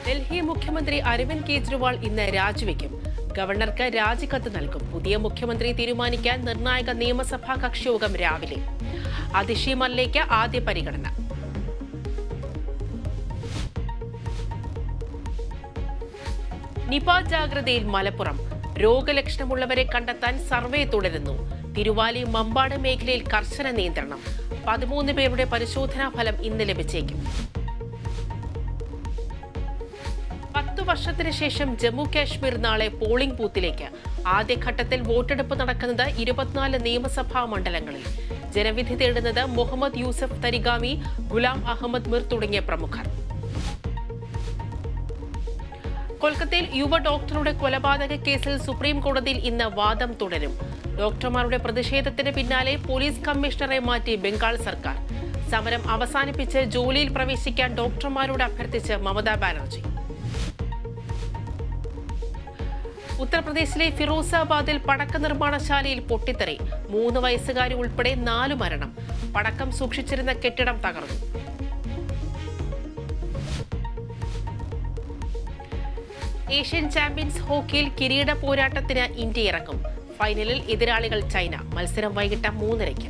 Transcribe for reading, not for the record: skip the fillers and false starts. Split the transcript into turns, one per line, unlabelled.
ഡൽഹി മുഖ്യമന്ത്രി അരവിന്ദ് കെജ്രിവാൾ ഇന്ന് രാജിവെക്കും. ഗവർണർക്ക് രാജിക്കത്ത് നൽകും. പുതിയ മുഖ്യമന്ത്രി തീരുമാനിക്കാൻ നിർണായക നിയമസഭാ കക്ഷിയോഗം രാവിലെ. അതിഷി മല്ലേക്ക് ആദ്യ പരിഗണന. നിപ ജാഗ്രതയിൽ മലപ്പുറം. രോഗലക്ഷണമുള്ളവരെ കണ്ടെത്താൻ സർവേ തുടരുന്നു. തിരുവാലി മമ്പാട് മേഖലയിൽ കർശന നിയന്ത്രണം. 13 പേരുടെ പരിശോധനാ ഫലം ഇന്ന് ലഭിച്ചേക്കും. 10 വർഷത്തിന് ശേഷം ജമ്മു കാശ്മീർ നാളെ പോളിംഗ് ബൂത്തിലേക്ക്. ആദ്യഘട്ടത്തിൽ വോട്ടെടുപ്പ് നടക്കുന്നത് 24 നിയമസഭാ മണ്ഡലങ്ങളിൽ. ജനവിധി തേടുന്നത് മുഹമ്മദ് യൂസഫ് തരിഗാമി, ഗുലാം അഹമ്മദ് മിർ തുടങ്ങിയ പ്രമുഖർ. കൊൽക്കത്തയിൽ യുവ ഡോക്ടറുടെ കൊലപാതക കേസിൽ സുപ്രീം കോടതിയിൽ ഇന്ന് വാദം തുടരും. ഡോക്ടർമാരുടെ പ്രതിഷേധത്തിന് പിന്നാലെ പോലീസ് കമ്മീഷണറെ മാറ്റി ബംഗാൾ സർക്കാർ. സമരം അവസാനിപ്പിച്ച് ജോലിയിൽ പ്രവേശിക്കാൻ ഡോക്ടർമാരോട് അഭ്യർത്ഥിച്ച് മമതാ ബാനർജി. ഉത്തർപ്രദേശിലെ ഫിറോസാബാദിൽ പടക്ക നിർമ്മാണശാലയിൽ പൊട്ടിത്തെറി. 3 വയസ്സുകാരി ഉൾപ്പെടെ 4 മരണം. പടക്കം സൂക്ഷിച്ചിരുന്ന കെട്ടിടം തകർന്നു. ഏഷ്യൻ ചാമ്പ്യൻസ് ഹോക്കിയിൽ കിരീട പോരാട്ടത്തിന് ഇന്ത്യ ഇറങ്ങും. ഫൈനലിൽ എതിരാളികൾ ചൈന. മത്സരം വൈകിട്ട് 3:30.